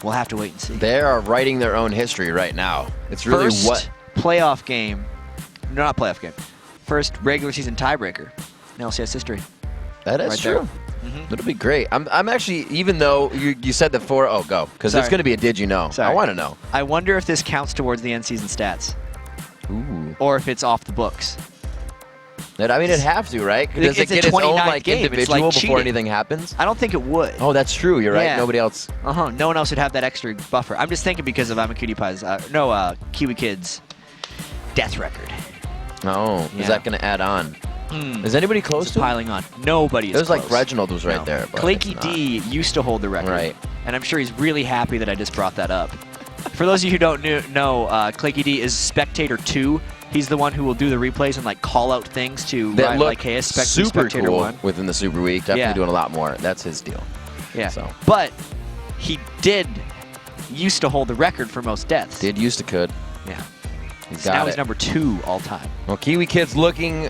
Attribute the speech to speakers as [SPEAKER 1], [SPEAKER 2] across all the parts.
[SPEAKER 1] We'll have to wait and see.
[SPEAKER 2] They are writing their own history right now. It's really
[SPEAKER 1] First playoff game. No, not playoff game. First regular season tiebreaker in LCS history.
[SPEAKER 2] That is
[SPEAKER 1] right
[SPEAKER 2] true. It'll be great. I'm actually, even though you said the 4, oh, go. Because there's going to be a did you know.
[SPEAKER 1] Sorry.
[SPEAKER 2] I want to know.
[SPEAKER 1] I wonder if this counts towards the end season stats.
[SPEAKER 2] Ooh.
[SPEAKER 1] Or if it's off the books.
[SPEAKER 2] I mean, it'd have to, right? Does it get its own like individual before
[SPEAKER 1] cheating.
[SPEAKER 2] anything happens?
[SPEAKER 1] I don't think it would.
[SPEAKER 2] Oh, that's true. You're right.
[SPEAKER 1] Yeah.
[SPEAKER 2] Nobody else.
[SPEAKER 1] No one else would have that extra buffer. I'm just thinking because of Imaqtpie's, KiWiKiD's death record.
[SPEAKER 2] Oh,
[SPEAKER 1] Yeah.
[SPEAKER 2] is that going to add on? Is anybody close to
[SPEAKER 1] piling on? Nobody is
[SPEAKER 2] It was
[SPEAKER 1] close.
[SPEAKER 2] like Reginald was right there. But
[SPEAKER 1] KiWiKiD used to hold the record.
[SPEAKER 2] Right.
[SPEAKER 1] And I'm sure he's really happy that I just brought that up. For those of you who don't know, KiWiKiD is Spectator 2. He's the one who will do the replays and like call out things to
[SPEAKER 2] that
[SPEAKER 1] ride
[SPEAKER 2] look
[SPEAKER 1] like hey,
[SPEAKER 2] super
[SPEAKER 1] Spectator
[SPEAKER 2] cool
[SPEAKER 1] 1.
[SPEAKER 2] within the Super Week. Definitely doing a lot more. That's his deal.
[SPEAKER 1] Yeah.
[SPEAKER 2] So.
[SPEAKER 1] But he used to hold the record for most deaths.
[SPEAKER 2] Used to could.
[SPEAKER 1] Yeah.
[SPEAKER 2] So
[SPEAKER 1] now he's number 2 all time.
[SPEAKER 2] Well, KiWiKid's looking.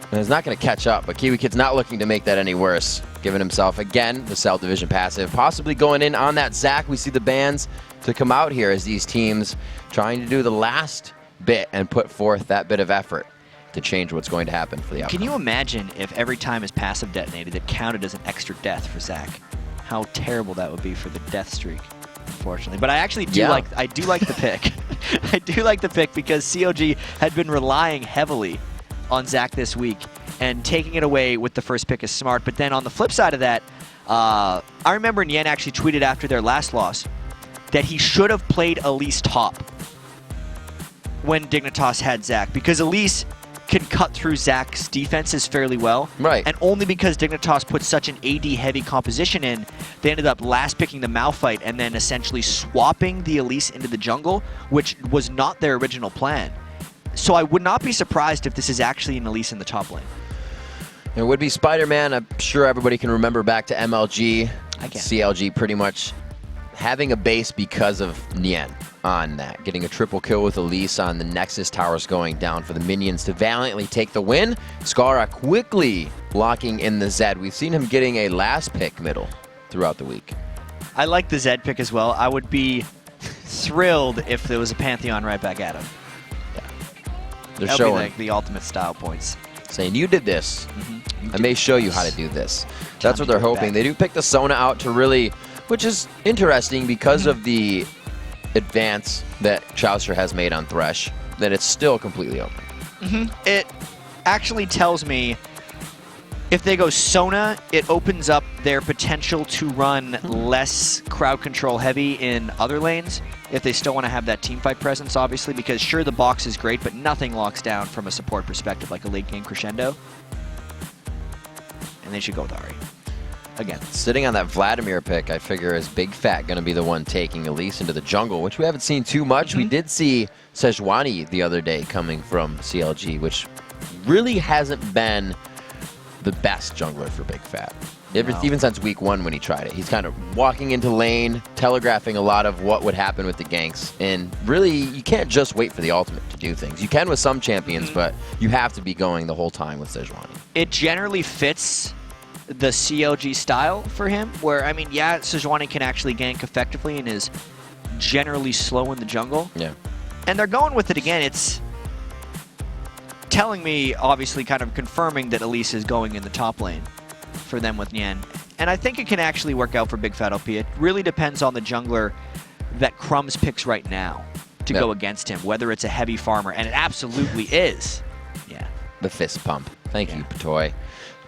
[SPEAKER 2] And it's not going to catch up, but KiWiKid's not looking to make that any worse. Giving himself, again, the South Division passive. Possibly going in on that Zach. We see the bans to come out here as these teams trying to do the last bit and put forth that bit of effort to change what's going to happen for the outcome.
[SPEAKER 1] Can you imagine if every time his passive detonated, it counted as an extra death for Zach? How terrible that would be for the death streak, unfortunately. But I actually do like the pick. I do like the pick because CLG had been relying heavily on Zach this week, and taking it away with the first pick is smart. But then on the flip side of that, I remember Nien actually tweeted after their last loss that he should have played Elise top when Dignitas had Zach, because Elise can cut through Zach's defenses fairly well.
[SPEAKER 2] Right.
[SPEAKER 1] And only because Dignitas put such an AD-heavy composition in, they ended up last picking the Malphite and then essentially swapping the Elise into the jungle, which was not their original plan. So I would not be surprised if this is actually an Elise in the top lane.
[SPEAKER 2] It would be Spider-Man. I'm sure everybody can remember back to MLG.
[SPEAKER 1] I can.
[SPEAKER 2] CLG pretty much having a base because of Nien on that. Getting a triple kill with Elise on the Nexus towers going down for the minions to valiantly take the win. Scarra quickly locking in the Zed. We've seen him getting a last pick middle throughout the week.
[SPEAKER 1] I like the Zed pick as well. I would be thrilled if there was a Pantheon right back at him.
[SPEAKER 2] They're
[SPEAKER 1] That'd
[SPEAKER 2] showing,
[SPEAKER 1] be like the ultimate style points.
[SPEAKER 2] saying, you did this. I may show you how to do this. That's what they're hoping. They do pick the Sona out to really, which is interesting because of the advance that Chauster has made on Thresh, that it's still completely open.
[SPEAKER 1] It actually tells me if they go Sona, it opens up their potential to run less crowd control heavy in other lanes if they still want to have that teamfight presence, obviously, because sure, the box is great, but nothing locks down from a support perspective like a late game crescendo. And they should go with Ahri. Again.
[SPEAKER 2] Sitting on that Vladimir pick, I figure is Big Fat going to be the one taking Elise into the jungle, which we haven't seen too much. We did see Sejuani the other day coming from CLG, which really hasn't been the best jungler for Big Fat. Even since week 1 when he tried it. He's kind of walking into lane, telegraphing a lot of what would happen with the ganks. And really, you can't just wait for the ultimate to do things. You can with some champions, but you have to be going the whole time with Sejuani.
[SPEAKER 1] It generally fits the CLG style for him, where, I mean, yeah, Sejuani can actually gank effectively and is generally slow in the jungle.
[SPEAKER 2] Yeah.
[SPEAKER 1] And they're going with it again. It's telling me, obviously, kind of confirming that Elise is going in the top lane for them with Nien. And I think it can actually work out for bigfatlp. It really depends on the jungler that Crumbzz picks right now to go against him, whether it's a heavy farmer, and it absolutely is. Yeah.
[SPEAKER 2] The fist pump. Thank you, Patoy.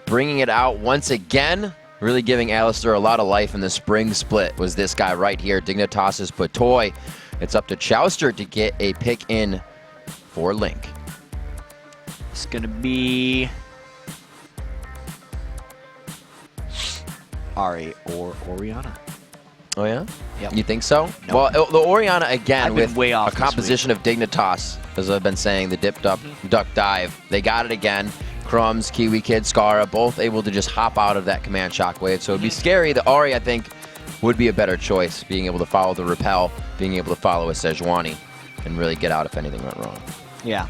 [SPEAKER 2] Bringing it out once again, really giving Alistair a lot of life in the spring split was this guy right here, Dignitas' Patoy. It's up to Chauster to get a pick in for Link.
[SPEAKER 1] It's going to be Ahri or Orianna.
[SPEAKER 2] Oh, yeah?
[SPEAKER 1] Yep.
[SPEAKER 2] You think so?
[SPEAKER 1] Nope.
[SPEAKER 2] Well, the Orianna, again, with
[SPEAKER 1] way off
[SPEAKER 2] a composition of Dignitas, as I've been saying, the dip, duck, dive. They got it again. Crumbzz, KiWiKiD, Scarra, both able to just hop out of that command shockwave. So it'd be scary. The Ahri, I think, would be a better choice, being able to follow the repel, being able to follow a Sejuani, and really get out if anything went wrong.
[SPEAKER 1] Yeah.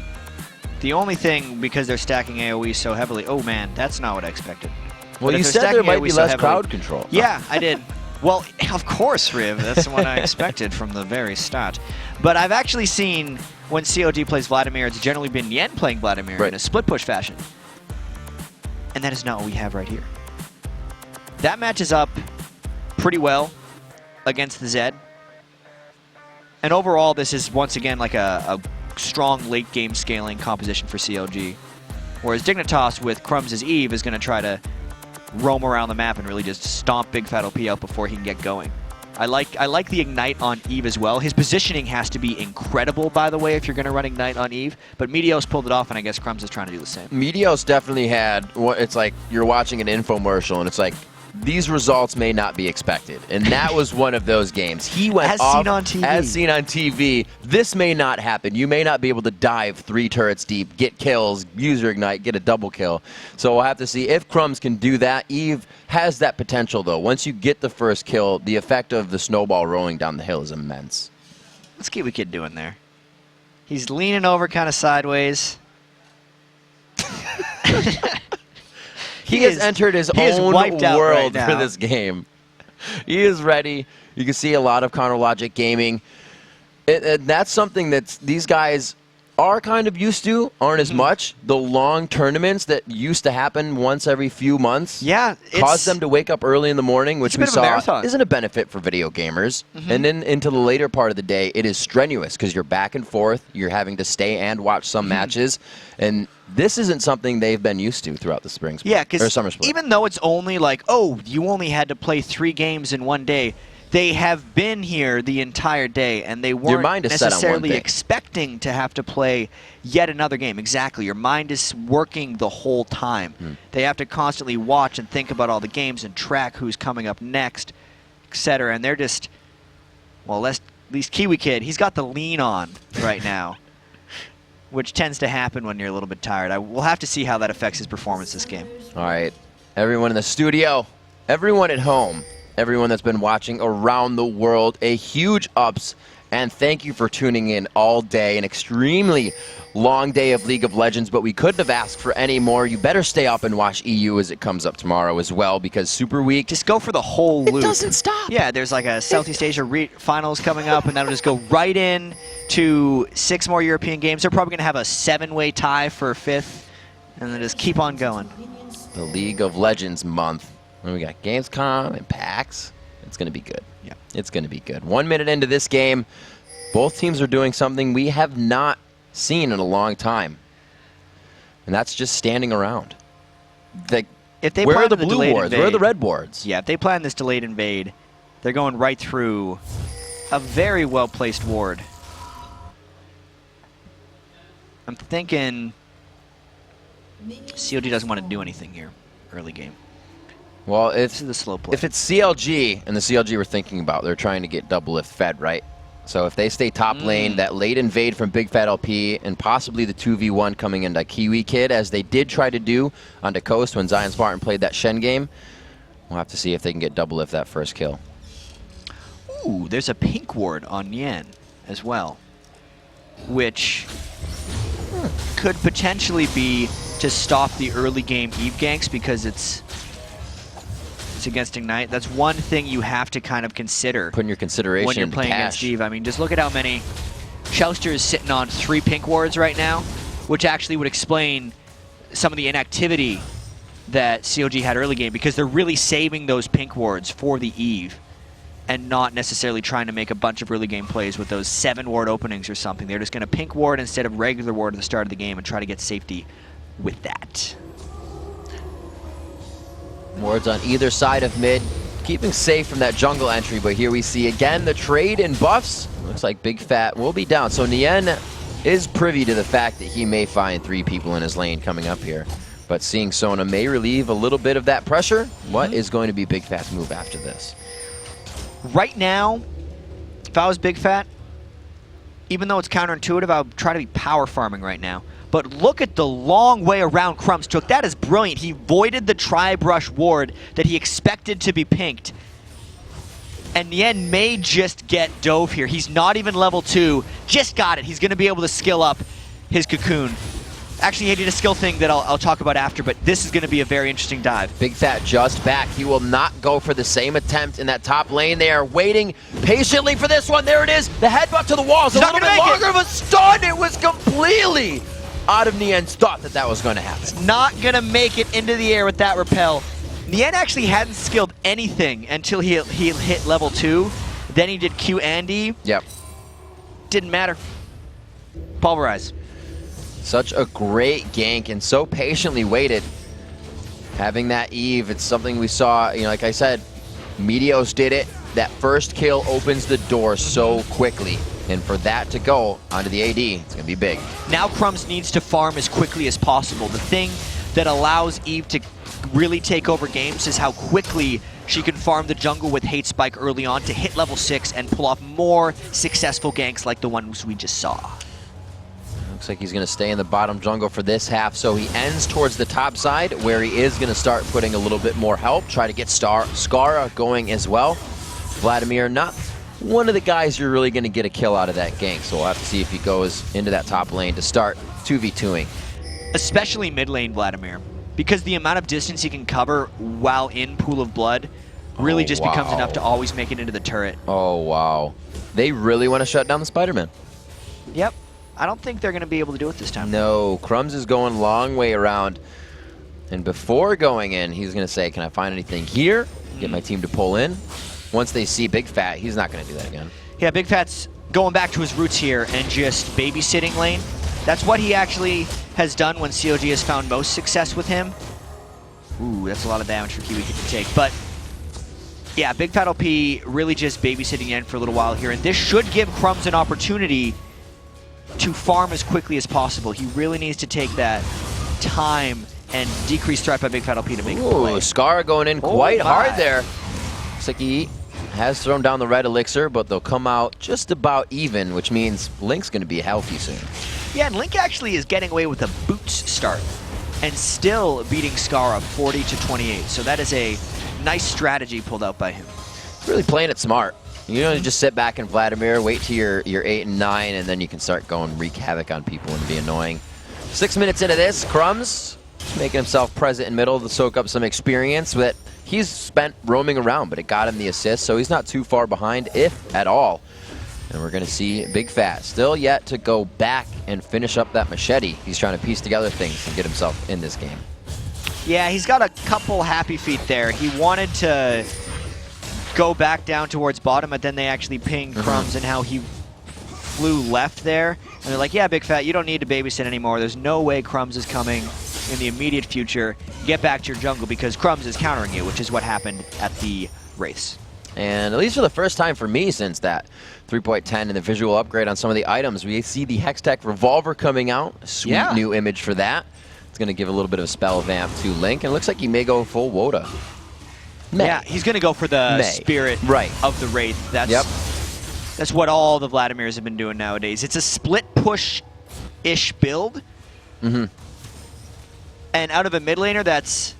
[SPEAKER 1] The only thing, because they're stacking AoE so heavily, oh man, that's not what I expected.
[SPEAKER 2] Well,
[SPEAKER 1] But
[SPEAKER 2] you
[SPEAKER 1] if they're
[SPEAKER 2] said there
[SPEAKER 1] stacking
[SPEAKER 2] might
[SPEAKER 1] AoE
[SPEAKER 2] be
[SPEAKER 1] so
[SPEAKER 2] less
[SPEAKER 1] heavily-
[SPEAKER 2] crowd control.
[SPEAKER 1] Yeah, I did. Well, of course, Riv. That's the one I expected from the very start. But I've actually seen when CLG plays Vladimir, it's generally been Nien playing Vladimir in a split push fashion. And that is not what we have right here. That matches up pretty well against the Zed. And overall, this is once again like a strong late game scaling composition for CLG. Whereas Dignitas with Crumbzz' Eve is going to try to roam around the map and really just stomp bigfatlp out before he can get going. I like the Ignite on Eve as well. His positioning has to be incredible, by the way, if you're going to run Ignite on Eve. But Meteos pulled it off, and I guess Crumbzz is trying to do the same.
[SPEAKER 2] Meteos definitely had, it's like you're watching an infomercial, and it's like, these results may not be expected. And that was one of those games. He went
[SPEAKER 1] as
[SPEAKER 2] off,
[SPEAKER 1] seen on TV.
[SPEAKER 2] As seen on TV. This may not happen. You may not be able to dive 3 turrets deep, get kills, use your Ignite, get a double kill. So we'll have to see if Crumbzz can do that. Eve has that potential, though. Once you get the first kill, the effect of the snowball rolling down the hill is immense.
[SPEAKER 1] What's KiWiKiD doing there? He's leaning over kind of sideways.
[SPEAKER 2] He has entered his own world for this game. He is ready. You can see a lot of Counter Logic gaming. That's something that these guys are kind of used to, aren't as much. The long tournaments that used to happen once every few months caused them to wake up early in the morning, which we saw isn't a benefit for video gamers. And then into the later part of the day, it is strenuous because you're back and forth. You're having to stay and watch some matches. And this isn't something they've been used to throughout the spring split, or summer split.
[SPEAKER 1] Even though it's only like, oh, you only had to play 3 games in one day, they have been here the entire day, and they weren't necessarily expecting to have to play yet another game. Exactly. Your mind is working the whole time. They have to constantly watch and think about all the games and track who's coming up next, etc. And they're just, well, at least KiWiKiD, he's got the lean on right now, which tends to happen when you're a little bit tired. We'll have to see how that affects his performance this game.
[SPEAKER 2] All right. Everyone in the studio, everyone at home, everyone that's been watching around the world, a huge ups, and thank you for tuning in all day. An extremely long day of League of Legends, but we couldn't have asked for any more. You better stay up and watch EU as it comes up tomorrow as well, because Super Week...
[SPEAKER 1] Just go for the whole loop.
[SPEAKER 2] It doesn't stop.
[SPEAKER 1] Yeah, there's like a Southeast Asia finals coming up, and that'll just go right in to 6 more European games. They're probably going to have a 7-way tie for 5th, and then just keep on going.
[SPEAKER 2] The League of Legends month. And we got Gamescom and PAX. It's going to be good.
[SPEAKER 1] Yeah,
[SPEAKER 2] it's going to be good. 1 minute into this game, both teams are doing something we have not seen in a long time, and that's just standing around.
[SPEAKER 1] If they
[SPEAKER 2] where are the blue wards? Where are the red wards?
[SPEAKER 1] Yeah, if they plan this delayed invade, they're going right through a very well-placed ward. I'm thinking CLG doesn't want to do anything here early game.
[SPEAKER 2] Well,
[SPEAKER 1] this is the slow play.
[SPEAKER 2] If it's CLG, and the CLG we're thinking about, they're trying to get Doublelift fed, right? So if they stay top lane, that late invade from bigfatlp, and possibly the 2v1 coming into KiWiKiD, as they did try to do on the coast when Zion Spartan played that Shen game, we'll have to see if they can get Doublelift that first kill.
[SPEAKER 1] Ooh, there's a pink ward on Nien as well, which could potentially be to stop the early game Eve ganks, because it's against Ignite. That's one thing you have to kind of consider.
[SPEAKER 2] Put in your consideration
[SPEAKER 1] when you're playing against Eve. I mean, just look at how many Chauster is sitting on 3 pink wards right now, which actually would explain some of the inactivity that CLG had early game, because they're really saving those pink wards for the Eve and not necessarily trying to make a bunch of early game plays with those 7 ward openings or something. They're just going to pink ward instead of regular ward at the start of the game and try to get safety with that.
[SPEAKER 2] Wards on either side of mid, keeping safe from that jungle entry, but here we see again the trade in buffs. Looks like Big Fat will be down. So Nien is privy to the fact that he may find 3 people in his lane coming up here. But seeing Sona may relieve a little bit of that pressure. What is going to be Big Fat's move after this?
[SPEAKER 1] Right now, if I was Big Fat, even though it's counterintuitive, I would try to be power farming right now. But look at the long way around Crumbzz took. That is brilliant. He voided the tri-brush ward that he expected to be pinked. And Nien may just get dove here. He's not even level 2. Just got it. He's going to be able to skill up his cocoon. Actually, he did a skill thing that I'll talk about after, but this is going to be a very interesting dive.
[SPEAKER 2] Big Fat just back. He will not go for the same attempt in that top lane. They are waiting patiently for this one. There it is. The headbutt to the walls. A little bit longer of a stun. It was completely out of Nien's thought that was going to happen.
[SPEAKER 1] Not going to make it into the air with that repel. Nien actually hadn't skilled anything until he hit level 2. Then he did Q and E.
[SPEAKER 2] Yep.
[SPEAKER 1] Didn't matter. Pulverize.
[SPEAKER 2] Such a great gank and so patiently waited. Having that Eve, it's something we saw, you know, like I said, Meteos did it. That first kill opens the door so quickly. And for that to go onto the AD, it's going to be big.
[SPEAKER 1] Now Crumbzz needs to farm as quickly as possible. The thing that allows Eve to really take over games is how quickly she can farm the jungle with Hate Spike early on to hit level 6 and pull off more successful ganks like the ones we just saw.
[SPEAKER 2] Looks like he's going to stay in the bottom jungle for this half, so he ends towards the top side where he is going to start putting a little bit more help, try to get Scarra going as well. Vladimir, not one of the guys you're really going to get a kill out of that gank, so we'll have to see if he goes into that top lane to start 2v2ing.
[SPEAKER 1] Especially mid lane Vladimir, because the amount of distance he can cover while in Pool of Blood really becomes enough to always make it into the turret.
[SPEAKER 2] Oh, wow. They really want to shut down the Spider-Man.
[SPEAKER 1] Yep. I don't think they're going to be able to do it this time.
[SPEAKER 2] No, Crumbzz is going a long way around. And before going in, he's going to say, can I find anything here? Get my team to pull in. Once they see Big Fat, he's not going to do that again.
[SPEAKER 1] Yeah, Big Fat's going back to his roots here and just babysitting lane. That's what he actually has done when CLG has found most success with him. Ooh, that's a lot of damage for KiWiKiD to take. But yeah, bigfatlp really just babysitting in for a little while here. And this should give Crumbzz an opportunity to farm as quickly as possible. He really needs to take that time and decrease threat by bigfatlp to make a play.
[SPEAKER 2] Scarra going in quite hard there. Looks like he has thrown down the red elixir, but they'll come out just about even, which means Link's going to be healthy soon.
[SPEAKER 1] Yeah, and Link actually is getting away with a boots start and still beating Scarra 40-28. So that is a nice strategy pulled out by him.
[SPEAKER 2] Really playing it smart. You don't just sit back in Vladimir, wait till you're 8 and 9, and then you can start going wreak havoc on people and be annoying. 6 minutes into this, Crumbzz making himself present in middle to soak up some experience that he's spent roaming around, but it got him the assist, so he's not too far behind, if at all. And we're going to see Big Fat still yet to go back and finish up that machete. He's trying to piece together things and get himself in this game.
[SPEAKER 1] Yeah, he's got a couple happy feet there. He wanted to go back down towards bottom, but then they actually pinged Crumbzz and how he flew left there. And they're like, yeah, Big Fat, you don't need to babysit anymore. There's no way Crumbzz is coming in the immediate future. Get back to your jungle because Crumbzz is countering you, which is what happened at the race.
[SPEAKER 2] And at least for the first time for me since that 3.10 and the visual upgrade on some of the items, we see the Hextech Revolver coming out. A sweet new image for that. It's going to give a little bit of a spell vamp to Link, and it looks like he may go full Woda.
[SPEAKER 1] Yeah, he's going to go for the spirit of the Wraith. That's what all the Vladimirs have been doing nowadays. It's a split push-ish build. And out of a mid laner, that's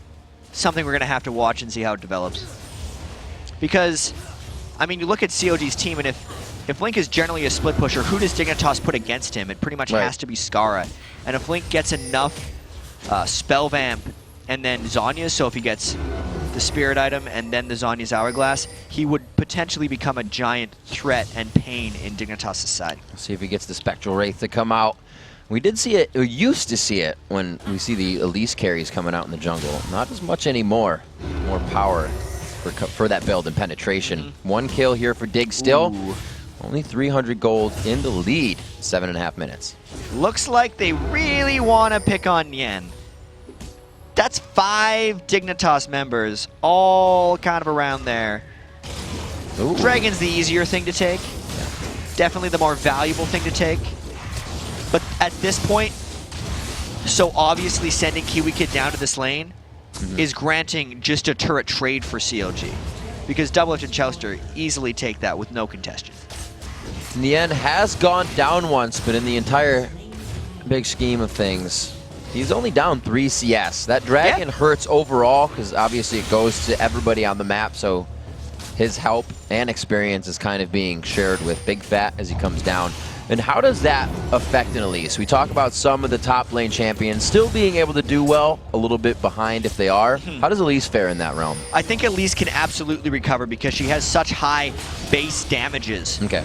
[SPEAKER 1] something we're going to have to watch and see how it develops. Because, I mean, you look at CLG's team, and if Link is generally a split pusher, who does Dignitas put against him? It pretty much has to be Scarra. And if Link gets enough spell vamp and then Zhonya's, so if he gets the spirit item and then the Zhonya's Hourglass, he would potentially become a giant threat and pain in Dignitas' side.
[SPEAKER 2] Let's see if he gets the Spectral Wraith to come out. We did see it, we used to see it when we see the Elise carries coming out in the jungle. Not as much anymore. More power for that build and penetration. 1 kill here for Dig still. Only 300 gold in the lead. 7.5 minutes.
[SPEAKER 1] Looks like they really want to pick on Nien. That's 5 Dignitas members, all kind of around there. Dragon's the easier thing to take. Definitely the more valuable thing to take. But at this point, so obviously sending KiWiKiD down to this lane is granting just a turret trade for CLG. Because Doublelift and Chauster easily take that with no contention.
[SPEAKER 2] Nien has gone down once, but in the entire big scheme of things, he's only down 3 CS. That dragon hurts overall because obviously it goes to everybody on the map, so his help and experience is kind of being shared with Big Fat as he comes down. And how does that affect an Elise? We talk about some of the top lane champions still being able to do well, a little bit behind if they are. How does Elise fare in that realm?
[SPEAKER 1] I think Elise can absolutely recover because she has such high base damages.
[SPEAKER 2] Okay.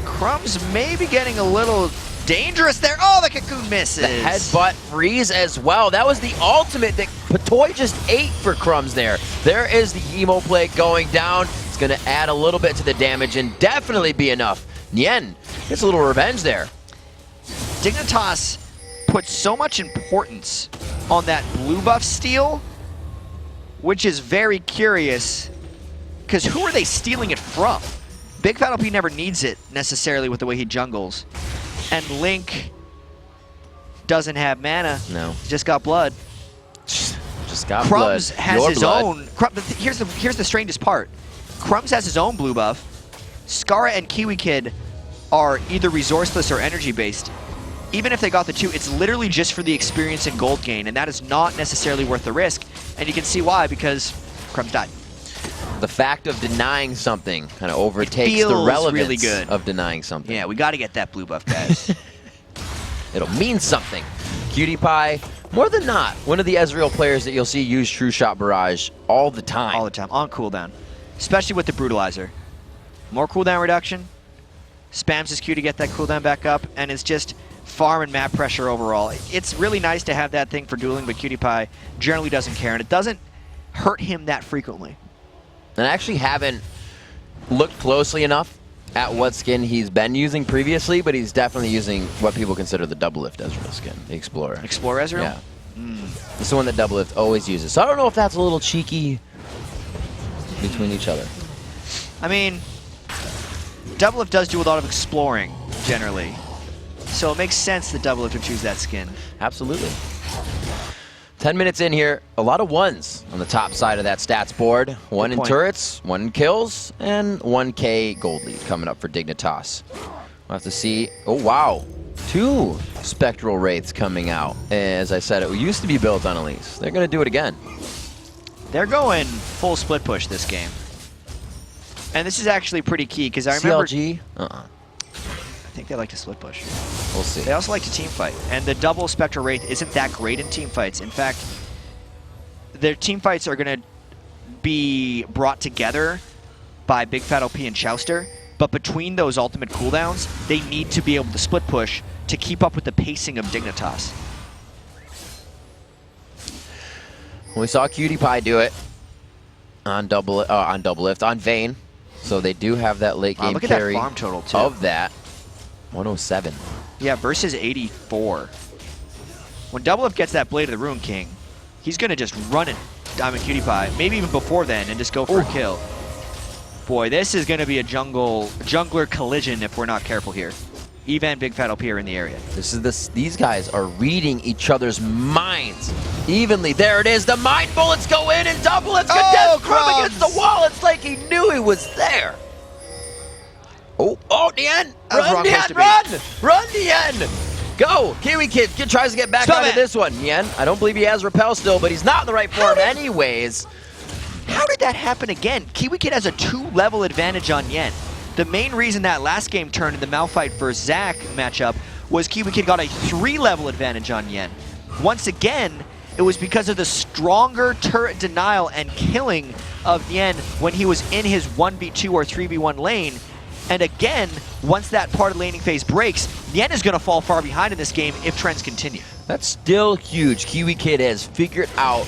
[SPEAKER 1] Crumbzz may be getting a little dangerous there. Oh, the cocoon misses.
[SPEAKER 2] The headbutt freeze as well. That was the ultimate that Patoy just ate for Crumbzz there. There is the emo play going down. It's going to add a little bit to the damage and definitely be enough. Nien gets a little revenge there.
[SPEAKER 1] Dignitas puts so much importance on that blue buff steal, which is very curious, because who are they stealing it from? bigfatlp never needs it necessarily with the way he jungles. And Link doesn't have mana.
[SPEAKER 2] No.
[SPEAKER 1] He's just got blood.
[SPEAKER 2] Just got
[SPEAKER 1] Crumbzz
[SPEAKER 2] blood.
[SPEAKER 1] has
[SPEAKER 2] Your
[SPEAKER 1] his
[SPEAKER 2] blood.
[SPEAKER 1] own. Here's the strangest part. Crumbzz has his own blue buff. Scarra and KiWiKiD are either resourceless or energy based. Even if they got the two, it's literally just for the experience and gold gain, and that is not necessarily worth the risk. And you can see why, because Crumbzz died.
[SPEAKER 2] The fact of denying something kind of overtakes the
[SPEAKER 1] feels
[SPEAKER 2] relevance
[SPEAKER 1] really good.
[SPEAKER 2] of denying something.
[SPEAKER 1] Yeah, we got to get that blue buff, guys.
[SPEAKER 2] It'll mean something. KiWiKiD, more than not, one of the Ezreal players that you'll see use True Shot Barrage all the time.
[SPEAKER 1] All the time, on cooldown. Especially with the Brutalizer. More cooldown reduction. Spams his Q to get that cooldown back up, and it's just farm and map pressure overall. It's really nice to have that thing for dueling, but KiWiKiD generally doesn't care, and it doesn't hurt him that frequently.
[SPEAKER 2] And I actually haven't looked closely enough at what skin he's been using previously, but he's definitely using what people consider the Doublelift Ezreal skin, the Explorer.
[SPEAKER 1] Explorer Ezreal?
[SPEAKER 2] Yeah. It's the one that Doublelift always uses. So I don't know if that's a little cheeky between each other.
[SPEAKER 1] I mean, Doublelift does do a lot of exploring, generally. So it makes sense that Doublelift would choose that skin.
[SPEAKER 2] Absolutely. 10 minutes in here, a lot of ones on the top side of that stats board. One in turrets, one in kills, and 1K gold lead coming up for Dignitas. We'll have to see. Oh, wow. 2 Spectral Wraiths coming out. As I said, it used to be built on Elise. They're going to do it again.
[SPEAKER 1] They're going full split push this game. And this is actually pretty key, because I remember...
[SPEAKER 2] CLG?
[SPEAKER 1] I think they like to split push.
[SPEAKER 2] We'll see.
[SPEAKER 1] They also like to team fight. And the double Spectral Wraith isn't that great in team fights. In fact, their team fights are going to be brought together by bigfatlp and Chauster. But between those ultimate cooldowns, they need to be able to split push to keep up with the pacing of Dignitas.
[SPEAKER 2] We saw KiWiKiD do it on Doublelift, on Vayne. So they do have that late game
[SPEAKER 1] look at
[SPEAKER 2] carry
[SPEAKER 1] that farm total, too.
[SPEAKER 2] of that. 107.
[SPEAKER 1] Yeah, versus 84. When Doublelift gets that Blade of the Ruin King, he's going to just run it, KiWiKiD, maybe even before then, and just go for a kill. Boy, this is going to be a jungler collision if we're not careful here. Eva and bigfatlp are in the area.
[SPEAKER 2] These guys are reading each other's minds evenly. There it is. The mind bullets go in, and Doublelift's gonna Crumbzz against the wall. It's like he knew he was there. Oh, Nien! Run, Nien! Run, Nien! Go! KiWiKiD tries to get back out of this one. Nien, I don't believe he has Repel still, but he's not in the right form anyways.
[SPEAKER 1] How did that happen again? KiWiKiD has a 2-level advantage on Nien. The main reason that last game turned in the Malphite vs. Zac matchup was KiWiKiD got a 3-level advantage on Nien. Once again, it was because of the stronger turret denial and killing of Nien when he was in his 1v2 or 3v1 lane. And again, once that part of the laning phase breaks, Nien is going to fall far behind in this game if trends continue.
[SPEAKER 2] That's still huge. KiWiKiD has figured out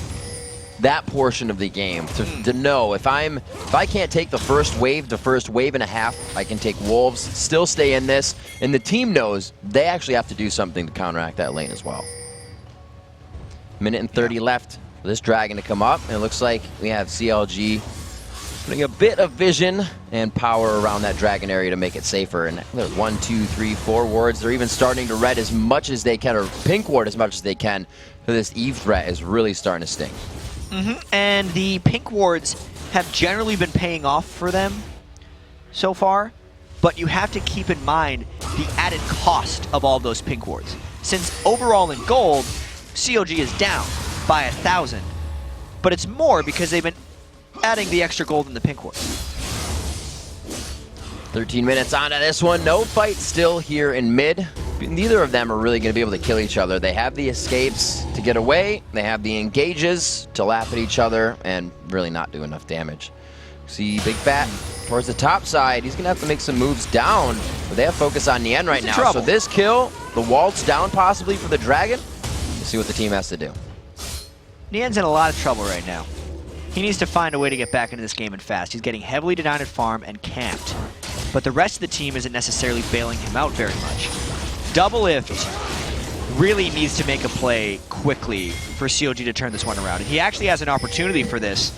[SPEAKER 2] that portion of the game to know if I can't take the first wave and a half, I can take Wolves, still stay in this, and the team knows they actually have to do something to counteract that lane as well. Minute and 30 left for this dragon to come up, and it looks like we have CLG putting a bit of vision and power around that dragon area to make it safer. And there's 1, 2, 3, 4 wards. They're even starting to red as much as they can, or pink ward as much as they can. So this Eve threat is really starting to sting.
[SPEAKER 1] And the pink wards have generally been paying off for them so far, but you have to keep in mind the added cost of all those pink wards. Since overall in gold, CLG is down by 1,000, but it's more because they've been adding the extra gold in the pink wards.
[SPEAKER 2] 13 minutes onto this one. No fight still here in mid. Neither of them are really going to be able to kill each other. They have the escapes to get away. They have the engages to laugh at each other and really not do enough damage. See Big Fat towards the top side. He's going to have to make some moves down. But they have focus on Nien right now. So this kill, the waltz down possibly for the Dragon. Let's see what the team has to do.
[SPEAKER 1] Nien's in a lot of trouble right now. He needs to find a way to get back into this game and fast. He's getting heavily denied at farm and camped. But the rest of the team isn't necessarily bailing him out very much. Doublelift really needs to make a play quickly for CLG to turn this one around. And he actually has an opportunity for this.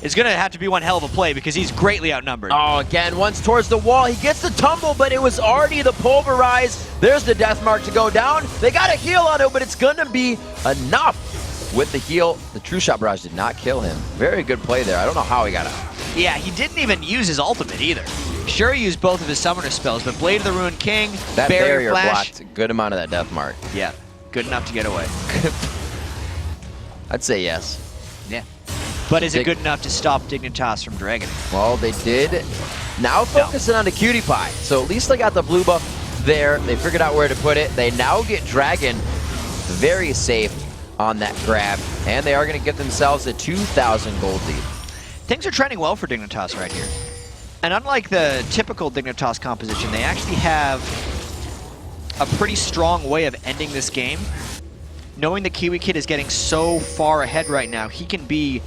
[SPEAKER 1] It's going to have to be one hell of a play because he's greatly outnumbered.
[SPEAKER 2] Oh, again, once towards the wall. He gets the tumble, but it was already the pulverize. There's the death mark to go down. They got a heal on it, but it's going to be enough. With the heal, the True Shot Barrage did not kill him. Very good play there. I don't know how he got out.
[SPEAKER 1] Yeah, he didn't even use his ultimate either. Sure, he used both of his summoner spells, but Blade of the Ruined King,
[SPEAKER 2] that barrier
[SPEAKER 1] flash,
[SPEAKER 2] blocked a good amount of that death mark.
[SPEAKER 1] Yeah, good enough to get away.
[SPEAKER 2] I'd say yes.
[SPEAKER 1] Yeah. But is it good enough to stop Dignitas from dragging it?
[SPEAKER 2] Well, they did. Now focusing on the KiWiKiD. So at least they got the blue buff there. They figured out where to put it. They now get Dragon very safe on that grab, and they are going to get themselves a 2,000 gold lead.
[SPEAKER 1] Things are trending well for Dignitas right here. And unlike the typical Dignitas composition, they actually have a pretty strong way of ending this game. Knowing that KiWiKiD is getting so far ahead right now, he can be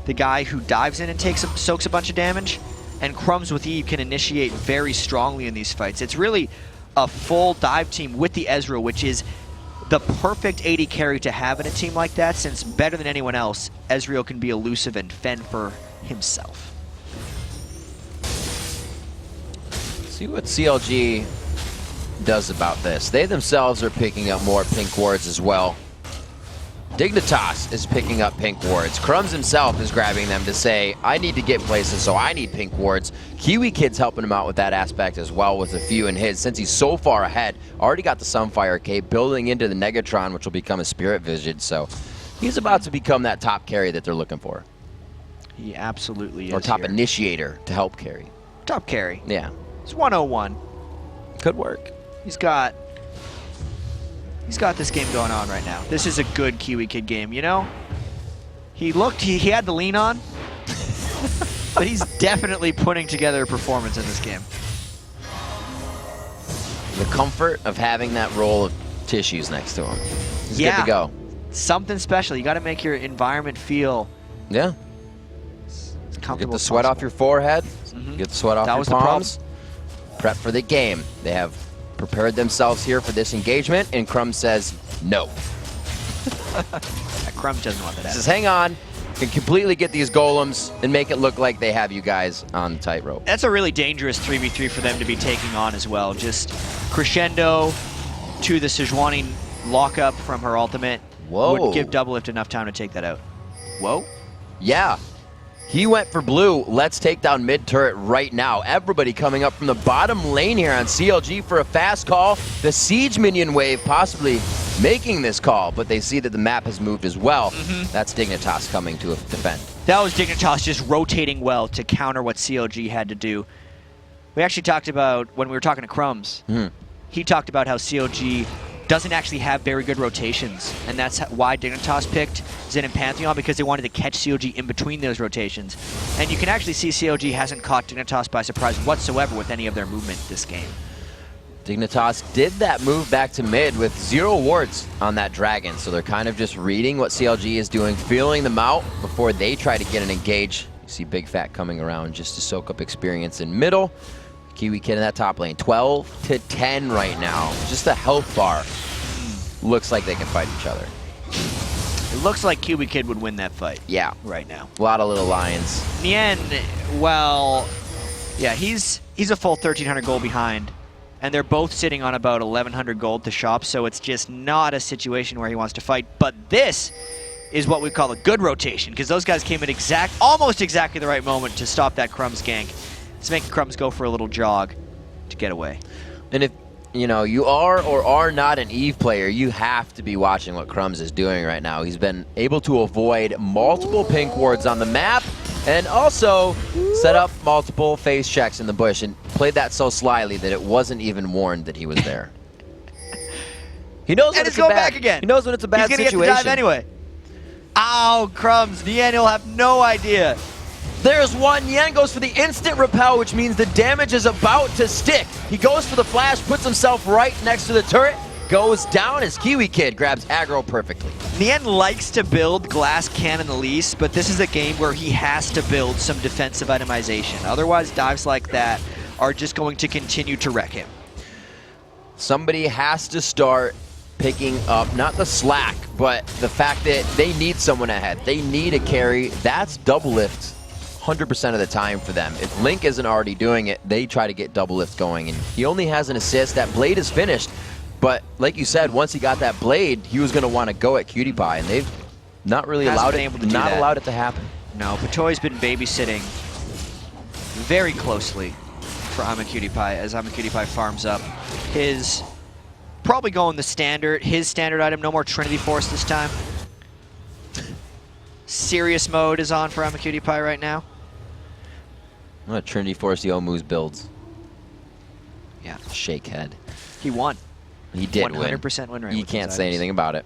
[SPEAKER 1] the guy who dives in and soaks a bunch of damage, and Crumbzz with Eve can initiate very strongly in these fights. It's really a full dive team with the Ezreal, which is the perfect AD carry to have in a team like that, since better than anyone else, Ezreal can be elusive and fend for himself.
[SPEAKER 2] See what CLG does about this. They themselves are picking up more pink wards as well. Dignitas is picking up pink wards. Crumbzz himself is grabbing them to say, I need to get places, so I need pink wards. KiWiKid's helping him out with that aspect as well with a few in his, since he's so far ahead. Already got the Sunfire Cape, building into the Negatron, which will become a Spirit Vision, so he's about to become that top carry that they're looking for.
[SPEAKER 1] He absolutely is.
[SPEAKER 2] Or top initiator to help carry.
[SPEAKER 1] Top carry.
[SPEAKER 2] Yeah.
[SPEAKER 1] It's 101.
[SPEAKER 2] Could work.
[SPEAKER 1] He's got this game going on right now. This is a good KiWiKiD game, you know? He had the lean on, but he's definitely putting together a performance in this game.
[SPEAKER 2] The comfort of having that roll of tissues next to him. He's good to go.
[SPEAKER 1] Something special. You got to make your environment feel
[SPEAKER 2] as comfortable. Get the sweat off your forehead. Get the sweat off your palms. Prep for the game. They have prepared themselves here for this engagement, and Crumbzz says no.
[SPEAKER 1] Crumbzz doesn't want that.
[SPEAKER 2] He says, hang on, can completely get these golems and make it look like they have you guys on the tightrope.
[SPEAKER 1] That's a really dangerous 3v3 for them to be taking on as well. Just crescendo to the Sejuani lockup from her ultimate would give Doublelift enough time to take that out. Whoa.
[SPEAKER 2] Yeah. He went for blue. Let's take down mid turret right now. Everybody coming up from the bottom lane here on CLG for a fast call. The siege minion wave possibly making this call, but they see that the map has moved as well. That's Dignitas coming to defend.
[SPEAKER 1] That was Dignitas just rotating well to counter what CLG had to do. We actually talked about, when we were talking to Crumbzz, he talked about how CLG doesn't actually have very good rotations, and that's why Dignitas picked Zen and Pantheon, because they wanted to catch CLG in between those rotations. And you can actually see CLG hasn't caught Dignitas by surprise whatsoever with any of their movement this game.
[SPEAKER 2] Dignitas did that move back to mid with 0 wards on that Dragon, so they're kind of just reading what CLG is doing, feeling them out before they try to get an engage. You see Big Fat coming around just to soak up experience in middle. KiWiKiD in that top lane, 12 to 10 right now. Just a health bar. Looks like they can fight each other.
[SPEAKER 1] It looks like KiWiKiD would win that fight.
[SPEAKER 2] Yeah.
[SPEAKER 1] Right now.
[SPEAKER 2] A lot of little lions.
[SPEAKER 1] Nien, well, yeah, he's a full 1,300 gold behind, and they're both sitting on about 1,100 gold to shop, so it's just not a situation where he wants to fight. But this is what we call a good rotation, because those guys came at almost exactly the right moment to stop that Crumbzz gank. It's making Crumbzz go for a little jog to get away.
[SPEAKER 2] And if you know you are or are not an Eve player, you have to be watching what Crumbzz is doing right now. He's been able to avoid multiple pink wards on the map, And also set up multiple phase checks in the bush and played that so slyly that it wasn't even warned that he was there. He knows when it's going back again. He knows when it's a bad situation.
[SPEAKER 1] He's gonna get the dive anyway. Ow, Crumbzz. Nien will have no idea.
[SPEAKER 2] There's one. Nien goes for the instant repel, which means the damage is about to stick. He goes for the flash, puts himself right next to the turret, goes down as KiWiKiD grabs aggro perfectly.
[SPEAKER 1] Nien likes to build glass cannon the least, but this is a game where he has to build some defensive itemization. Otherwise, dives like that are just going to continue to wreck him.
[SPEAKER 2] Somebody has to start picking up, not the slack, but the fact that they need someone ahead. They need a carry. That's Doublelift 100% of the time for them. If Link isn't already doing it, they try to get Doublelift going. And he only has an assist. That blade is finished. But like you said, once he got that blade, he was going to want to go at QtPie, and they've not really allowed it to happen.
[SPEAKER 1] No, Patoy's been babysitting very closely for Imaqtpie as Imaqtpie farms up his, probably going the standard, his standard item, no more Trinity Force this time. Serious mode is on for Imaqtpie right now.
[SPEAKER 2] What Trinity Force the Omu's builds.
[SPEAKER 1] Yeah.
[SPEAKER 2] Shake head.
[SPEAKER 1] He won.
[SPEAKER 2] He did
[SPEAKER 1] 100% win rate.
[SPEAKER 2] You can't say anything about it.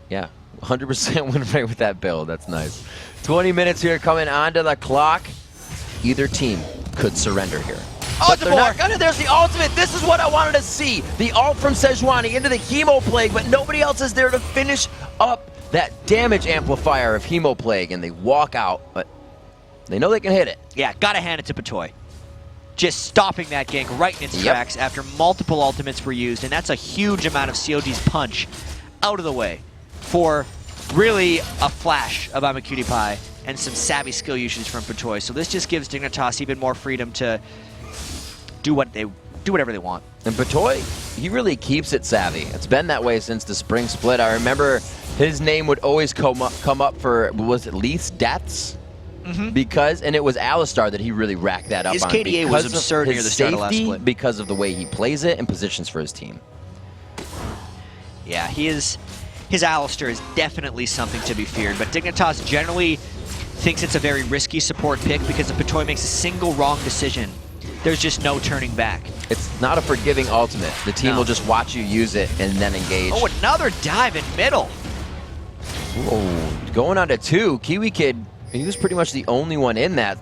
[SPEAKER 2] Yeah, 100% win rate with that build. That's nice. 20 minutes here coming onto the clock. Either team could surrender here.
[SPEAKER 1] Oh,
[SPEAKER 2] they're not gonna. There's the ultimate. This is what I wanted to see. The ult from Sejuani into the Hemo Plague, but nobody else is there to finish up that damage amplifier of Hemo Plague, and they walk out, but they know they can hit it.
[SPEAKER 1] Yeah, gotta hand it to Patoy. Just stopping that gank right in its tracks after multiple ultimates were used, and that's a huge amount of CLG's punch out of the way for really a flash of Imaqtpie and some savvy skill usage from Patoy. So this just gives Dignitas even more freedom to do whatever they want.
[SPEAKER 2] And Patoy, he really keeps it savvy. It's been that way since the spring split. I remember his name would always come up for, was it Leith's deaths? Because, and it was Alistar that he really racked that up
[SPEAKER 1] his
[SPEAKER 2] on.
[SPEAKER 1] His KDA was
[SPEAKER 2] because
[SPEAKER 1] absurd near the start of last split.
[SPEAKER 2] Because of the way he plays it and positions for his team.
[SPEAKER 1] Yeah, his Alistar is definitely something to be feared, but Dignitas generally thinks it's a very risky support pick because if Patoy makes a single wrong decision, there's just no turning back.
[SPEAKER 2] It's not a forgiving ultimate. The team will just watch you use it and then engage.
[SPEAKER 1] Oh, another dive in middle.
[SPEAKER 2] Whoa, going on to 2. KiWiKiD, he was pretty much the only one in that.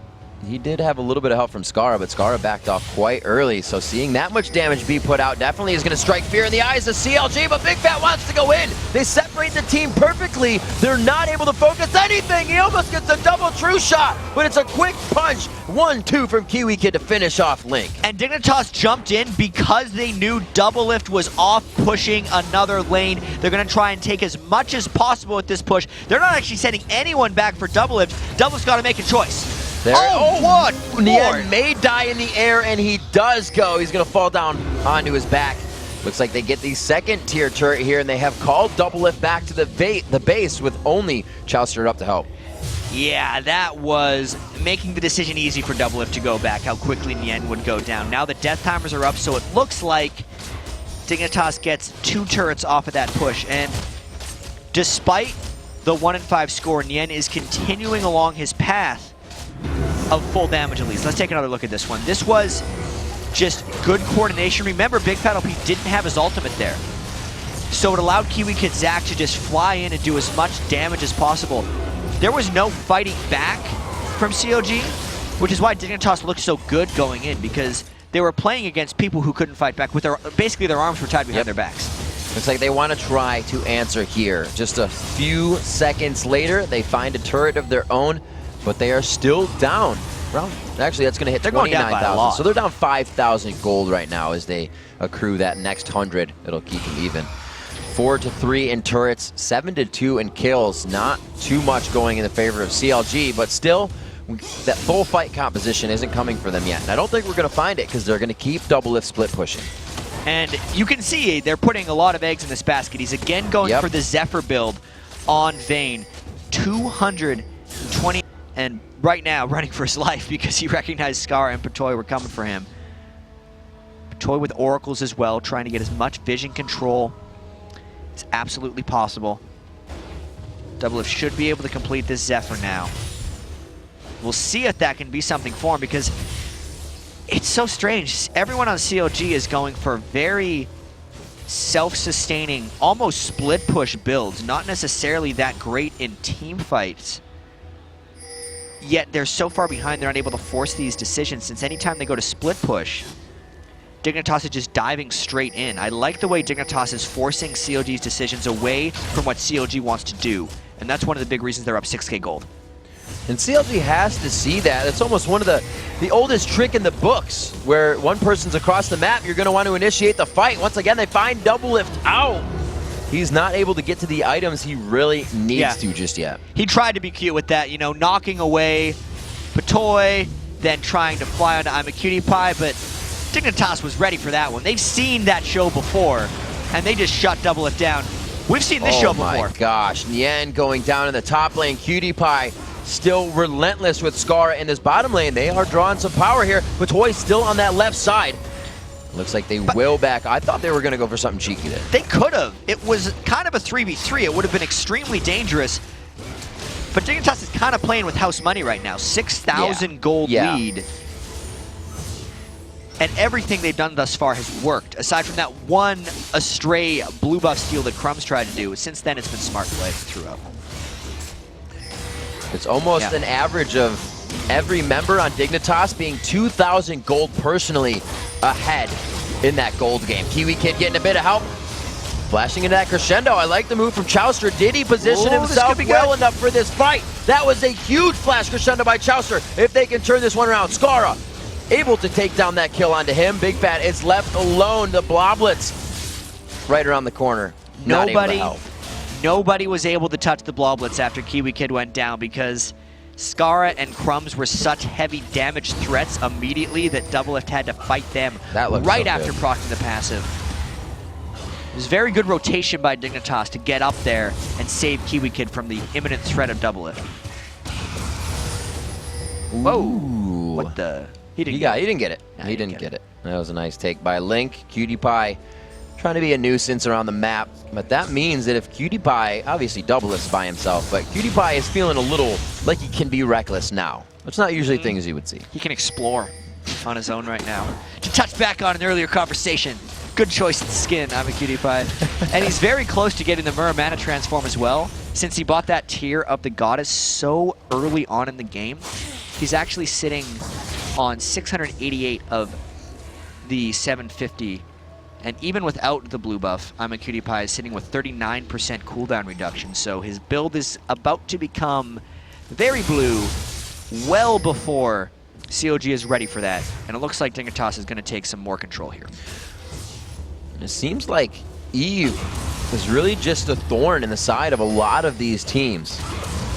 [SPEAKER 2] He did have a little bit of help from Scarra, but Scarra backed off quite early. So seeing that much damage be put out definitely is going to strike fear in the eyes of CLG, but Big Fat wants to go in. They separate the team perfectly. They're not able to focus anything. He almost gets a double true shot, but it's a quick punch. 1-2 from KiWiKiD to finish off Link.
[SPEAKER 1] And Dignitas jumped in because they knew Doublelift was off pushing another lane. They're going to try and take as much as possible with this push. They're not actually sending anyone back for Doublelift. Doublelift's got to make a choice.
[SPEAKER 2] There,
[SPEAKER 1] what?
[SPEAKER 2] Nien may die in the air, and he does go. He's going to fall down onto his back. Looks like they get the second tier turret here, and they have called Doublelift back to the base with only Chauster up to help.
[SPEAKER 1] Yeah, that was making the decision easy for Doublelift to go back, how quickly Nien would go down. Now the death timers are up, so it looks like Dignitas gets 2 turrets off of that push, and despite the 1-5 score, Nien is continuing along his path of full damage at least. Let's take another look at this one. This was just good coordination. Remember, bigfatlp didn't have his ultimate there. So it allowed KiWiKiD Zach to just fly in and do as much damage as possible. There was no fighting back from CLG, which is why Dignitas looked so good going in, because they were playing against people who couldn't fight back with basically their arms were tied behind their backs.
[SPEAKER 2] Looks like they want to try to answer here. Just a few seconds later, they find a turret of their own, but they are still down. Actually, that's going to hit 29,000. So they're down 5,000 gold right now as they accrue that next 100. It'll keep them even. 4-3 in turrets, 7-2 in kills. Not too much going in the favor of CLG, but still, that full fight composition isn't coming for them yet. And I don't think we're going to find it because they're going to keep Doublelift split pushing.
[SPEAKER 1] And you can see they're putting a lot of eggs in this basket. He's again going for the Zephyr build on Vayne. 220, and right now running for his life because he recognized Scarra and Patoy were coming for him. Patoy with oracles as well, trying to get as much vision control as absolutely possible. Doublelift should be able to complete this Zephyr now. We'll see if that can be something for him, because it's so strange. Everyone on CLG is going for very self-sustaining, almost split push builds, not necessarily that great in team fights. Yet they're so far behind, they're unable to force these decisions, since anytime they go to split push, Dignitas is just diving straight in. I like the way Dignitas is forcing CLG's decisions away from what CLG wants to do, and that's one of the big reasons they're up 6K gold.
[SPEAKER 2] And CLG has to see that. It's almost one of the oldest trick in the books, where one person's across the map, you're going to want to initiate the fight. Once again, they find Doublelift out. He's not able to get to the items he really needs to just yet.
[SPEAKER 1] He tried to be cute with that, you know, knocking away Patoy, then trying to fly onto Imaqtpie, but Dignitas was ready for that one. They've seen that show before, and they just shut Doublelift down. We've seen this show before.
[SPEAKER 2] Oh my gosh, Nien going down in the top lane. KiWiKiD still relentless with Scarra in this bottom lane. They are drawing some power here. Patoy still on that left side. Looks like they will back. I thought they were going to go for something cheeky there.
[SPEAKER 1] They could have. It was kind of a 3v3. It would have been extremely dangerous. But Dignitas is kind of playing with house money right now. 6,000 gold lead. And everything they've done thus far has worked, aside from that one astray blue buff steal that Crumbzz tried to do. Since then, it's been smart play throughout.
[SPEAKER 2] It's almost an average of every member on Dignitas being 2,000 gold personally ahead in that gold game. KiWiKiD getting a bit of help. Flashing into that crescendo. I like the move from Chauster. Did he position himself well enough for this fight? That was a huge flash crescendo by Chauster. If they can turn this one around. Scarra able to take down that kill onto him. Big Fat is left alone. The Bloblets right around the corner.
[SPEAKER 1] Nobody was able to touch the Bloblets after KiWiKiD went down, because Scarra and Crumbzz were such heavy damage threats immediately that Doublelift had to fight them right after proccing the passive. It was very good rotation by Dignitas to get up there and save KiWiKiD from the imminent threat of Doublelift. Whoa! What the?
[SPEAKER 2] He didn't get it. No, he didn't get it. That was a nice take by Link. KiWiKiD trying to be a nuisance around the map, but that means that if KiWiKiD, obviously Doublelift's by himself, but KiWiKiD is feeling a little like he can be reckless now. It's not usually things you would see.
[SPEAKER 1] He can explore on his own right now. To touch back on an earlier conversation, good choice in skin, Imaqtpie. And he's very close to getting the Muramana transform as well, since he bought that tier of the Goddess so early on in the game. He's actually sitting on 688 of the 750. And even without the blue buff, Imaqtpie is sitting with 39% cooldown reduction. So his build is about to become very blue well before CLG is ready for that. And it looks like Dignitas is going to take some more control here.
[SPEAKER 2] It seems like Eve is really just a thorn in the side of a lot of these teams.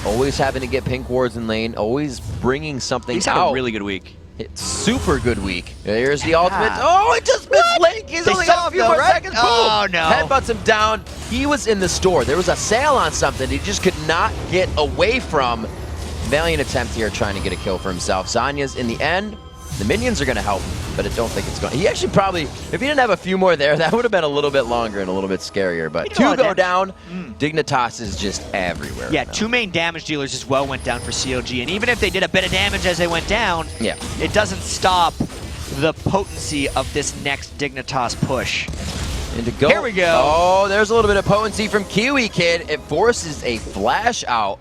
[SPEAKER 2] Always having to get pink wards in lane, always bringing something out.
[SPEAKER 1] He's had a really good week.
[SPEAKER 2] It's super good week. There's the ultimate. Oh, it just missed Link. He's only got a few more seconds. Boom.
[SPEAKER 1] Oh, no.
[SPEAKER 2] Headbutts him down. He was in the store. There was a sale on something he just could not get away from. Valiant attempt here trying to get a kill for himself. Zanya's in the end. The minions are going to help him, but I don't think it's going. He actually probably, if he didn't have a few more there, that would have been a little bit longer and a little bit scarier. But two go down. Dignitas is just everywhere.
[SPEAKER 1] Yeah, two main damage dealers as well went down for CLG. And even if they did a bit of damage as they went down, it doesn't stop the potency of this next Dignitas push.
[SPEAKER 2] And to go.
[SPEAKER 1] Here we go.
[SPEAKER 2] Oh, there's a little bit of potency from KiWiKiD. It forces a flash out.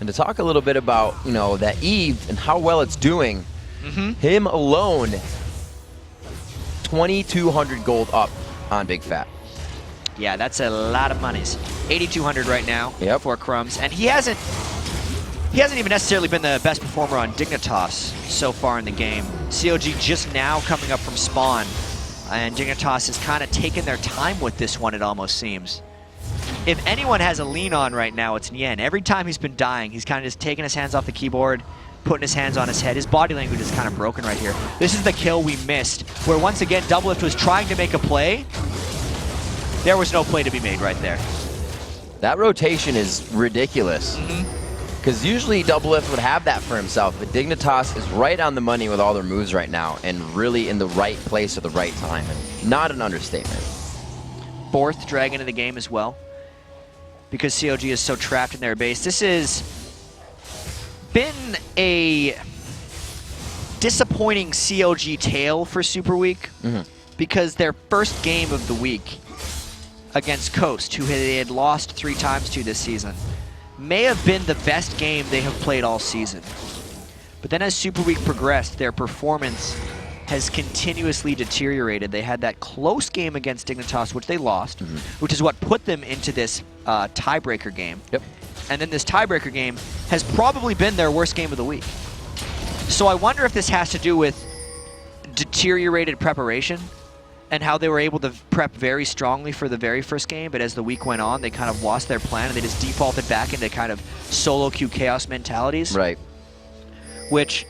[SPEAKER 2] And to talk a little bit about, you know, that Eve and how well it's doing. Him alone, 2,200 gold up on Big Fat.
[SPEAKER 1] Yeah, that's a lot of monies. 8,200 right now for Crumbzz, and he hasn't even necessarily been the best performer on Dignitas so far in the game. CLG just now coming up from spawn, and Dignitas has kind of taken their time with this one, it almost seems. If anyone has a lean on right now, it's Nien. Every time he's been dying, he's kind of just taking his hands off the keyboard, putting his hands on his head. His body language is kind of broken right here. This is the kill we missed, where once again Doublelift was trying to make a play. There was no play to be made right there.
[SPEAKER 2] That rotation is ridiculous. Because usually Doublelift would have that for himself, but Dignitas is right on the money with all their moves right now and really in the right place at the right time. And not an understatement.
[SPEAKER 1] Fourth dragon of the game as well, because CLG is so trapped in their base. This is been a disappointing CLG tale for Super Week because their first game of the week against Coast, who they had lost 3 times to this season, may have been the best game they have played all season. But then as Super Week progressed, their performance has continuously deteriorated. They had that close game against Dignitas, which they lost, which is what put them into this tiebreaker game.
[SPEAKER 2] Yep.
[SPEAKER 1] And then this tiebreaker game has probably been their worst game of the week. So I wonder if this has to do with deteriorated preparation and how they were able to prep very strongly for the very first game, but as the week went on, they kind of lost their plan and they just defaulted back into kind of solo queue chaos mentalities.
[SPEAKER 2] Right.
[SPEAKER 1] Which,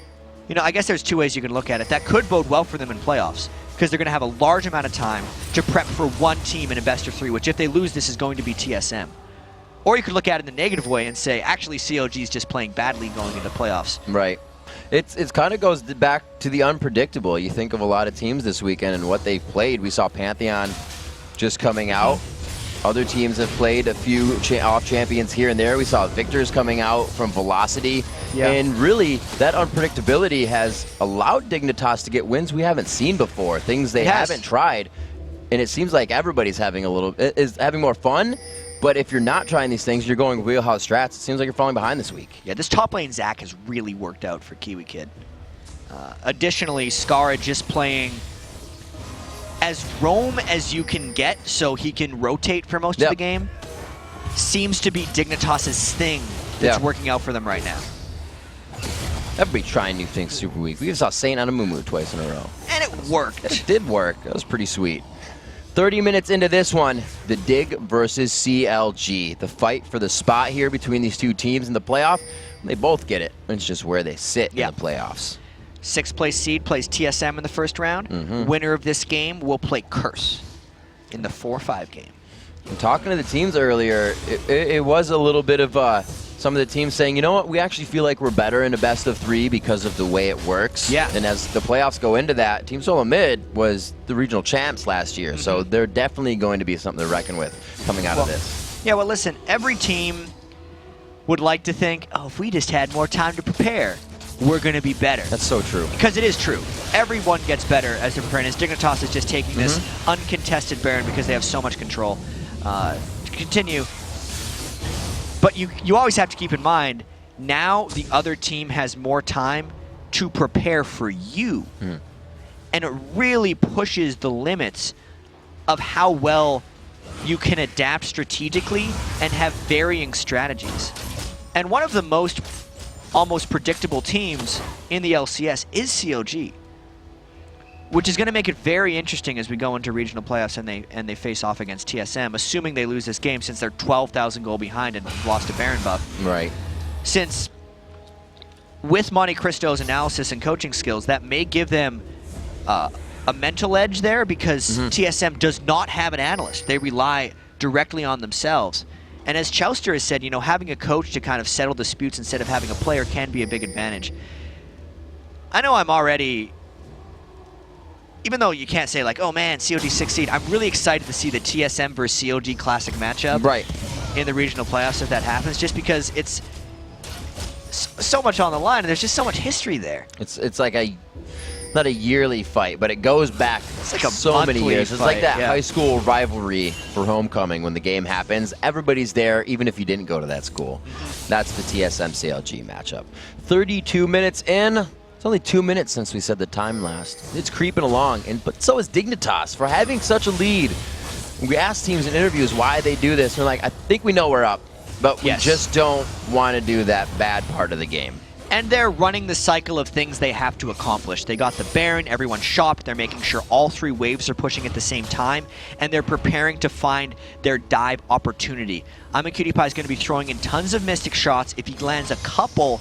[SPEAKER 1] you know, I guess there's 2 ways you can look at it. That could bode well for them in playoffs because they're going to have a large amount of time to prep for one team in a best of 3, which if they lose, this is going to be TSM. Or you could look at it in the negative way and say, actually, CLG is just playing badly going into playoffs.
[SPEAKER 2] Right. It's kind of goes back to the unpredictable. You think of a lot of teams this weekend and what they've played. We saw Pantheon just coming out. Other teams have played a few off champions here and there. We saw Victors coming out from Velocity. Yeah. And really, that unpredictability has allowed Dignitas to get wins we haven't seen before, things they haven't tried. And it seems like everybody's having having more fun. But if you're not trying these things, you're going wheelhouse strats, it seems like you're falling behind this week.
[SPEAKER 1] Yeah, this top lane Zach has really worked out for KiWiKiD. Additionally, Scarra just playing as roam as you can get so he can rotate for most of the game seems to be Dignitas' thing that's working out for them right now.
[SPEAKER 2] Everybody's trying new things Super Week. We just saw Saint on a Mumu twice in a row.
[SPEAKER 1] And it worked.
[SPEAKER 2] It did work. That was pretty sweet. 30 minutes into this one, the Dig versus CLG. The fight for the spot here between these 2 teams in the playoff. They both get it. It's just where they sit in the playoffs.
[SPEAKER 1] 6th place seed plays TSM in the first round. Winner of this game will play Curse in the 4-5 game.
[SPEAKER 2] And talking to the teams earlier, it was a little bit of some of the teams saying, you know what, we actually feel like we're better in a best of 3 because of the way it works. Yeah. And as the playoffs go into that, Team Solo Mid was the regional champs last year, so they're definitely going to be something to reckon with coming out of this.
[SPEAKER 1] Yeah, well, listen, every team would like to think, oh, if we just had more time to prepare, we're going to be better.
[SPEAKER 2] That's so true.
[SPEAKER 1] Because it is true. Everyone gets better as they're preparing. Dignitas is just taking this uncontested Baron because they have so much control. To continue. But you always have to keep in mind, now the other team has more time to prepare for you. And it really pushes the limits of how well you can adapt strategically and have varying strategies. And one of the most almost predictable teams in the LCS is CLG, which is going to make it very interesting as we go into regional playoffs and they face off against TSM, assuming they lose this game since they're 12,000 goal behind and lost a Baron buff.
[SPEAKER 2] Right.
[SPEAKER 1] Since with Monte Cristo's analysis and coaching skills, that may give them a mental edge there because TSM does not have an analyst. They rely directly on themselves. And as Chauster has said, you know, having a coach to kind of settle disputes instead of having a player can be a big advantage. I know I'm already, even though you can't say like, oh man, CLG 6 seed, I'm really excited to see the TSM versus CLG classic matchup in the regional playoffs if that happens, just because it's so much on the line and there's just so much history there.
[SPEAKER 2] It's like a, not a yearly fight, but it goes back
[SPEAKER 1] like a
[SPEAKER 2] so many years. It's like that
[SPEAKER 1] yeah.
[SPEAKER 2] high school rivalry for homecoming when the game happens. Everybody's there, even if you didn't go to that school. That's the TSM CLG matchup. 32 minutes in. It's only 2 minutes since we said the time last. It's creeping along, but so is Dignitas for having such a lead. We asked teams in interviews why they do this. They're like, I think we know we're up, but we just don't want to do that bad part of the game.
[SPEAKER 1] And they're running the cycle of things they have to accomplish. They got the Baron, everyone shopped, they're making sure all 3 waves are pushing at the same time, and they're preparing to find their dive opportunity. Imaqtpie is going to be throwing in tons of Mystic shots. If he lands a couple,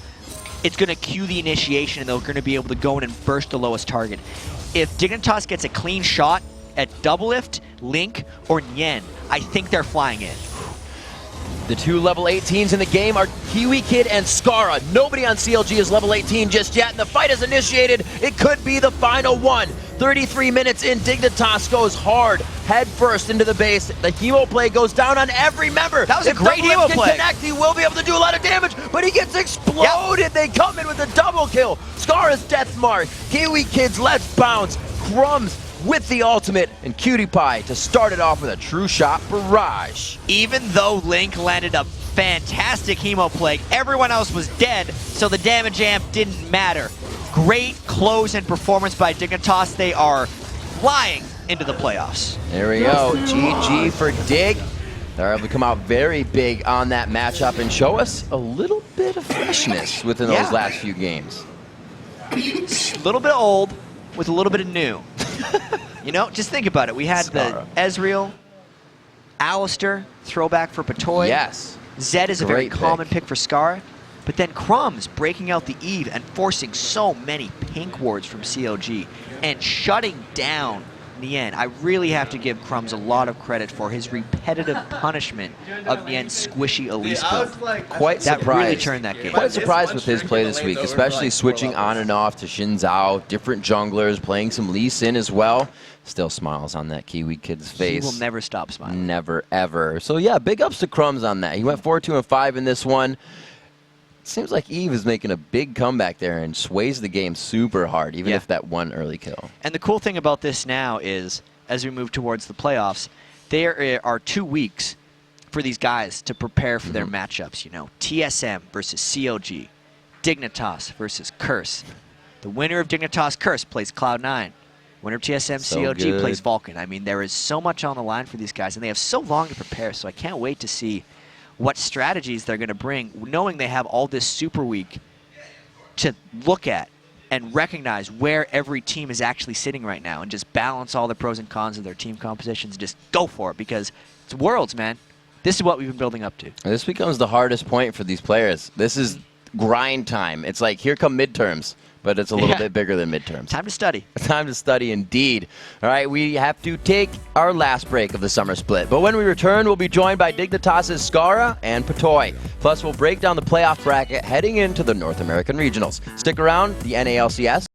[SPEAKER 1] it's going to cue the initiation, and they're going to be able to go in and burst the lowest target. If Dignitas gets a clean shot at Doublelift, Link, or Nien, I think they're flying in.
[SPEAKER 2] The 2 level 18s in the game are KiWiKiD and Scarra. Nobody on CLG is level 18 just yet, and the fight is initiated. It could be the final one. 33 minutes in, Dignitas goes hard, head first into the base. The hemo play goes down on every member.
[SPEAKER 1] That was a great hemo play.
[SPEAKER 2] Connect, he will be able to do a lot of damage, but he gets exploded. Yep. They come in with a double kill. Scarra's death mark. KiWiKiD's let's bounce. Crumbzz with the ultimate, and KiWiKiD to start it off with a true shot barrage.
[SPEAKER 1] Even though Link landed a fantastic hemo play, everyone else was dead, so the damage amp didn't matter. Great close and performance by Dignitas. They are flying into the playoffs.
[SPEAKER 2] There we go. GG for Dig. They're able to come out very big on that matchup and show us a little bit of freshness within those last few games.
[SPEAKER 1] A little bit old with a little bit of new. You know, just think about it. We had the Ezreal, Chauster, throwback for Patoy.
[SPEAKER 2] Yes.
[SPEAKER 1] Zed is a very common pick for Scarra. But then Crumbzz breaking out the Eve and forcing so many pink wards from CLG and shutting down Nien. I really have to give Crumbzz a lot of credit for his repetitive punishment of Nien's squishy Elise build.
[SPEAKER 2] Quite surprised.
[SPEAKER 1] That really turned that game.
[SPEAKER 2] Quite surprised with his play this week, especially switching on and off to Xin Zhao, different junglers, playing some Lee Sin as well. Still smiles on that KiWiKid's face.
[SPEAKER 1] He will never stop smiling.
[SPEAKER 2] Never, ever. So yeah, big ups to Crumbzz on that. He went 4-2-5 in this one. Seems like Eve is making a big comeback there and sways the game super hard, even if that one early kill.
[SPEAKER 1] And the cool thing about this now is, as we move towards the playoffs, there are 2 weeks for these guys to prepare for their matchups. You know, TSM versus CLG, Dignitas versus Curse. The winner of Dignitas Curse plays Cloud9. Winner of TSM CLG plays Vulcan. I mean, there is so much on the line for these guys, and they have so long to prepare, so I can't wait to see what strategies they're going to bring, knowing they have all this super week to look at and recognize where every team is actually sitting right now and just balance all the pros and cons of their team compositions and just go for it, because it's Worlds, man. This is what we've been building up to.
[SPEAKER 2] This becomes the hardest point for these players. This is grind time. It's like, here come midterms, but it's a little bit bigger than midterms.
[SPEAKER 1] Time to study.
[SPEAKER 2] Time to study indeed. All right, we have to take our last break of the summer split. But when we return, we'll be joined by Dignitas' Scarra and Patoy. Plus, we'll break down the playoff bracket heading into the North American Regionals. Stick around, the NALCS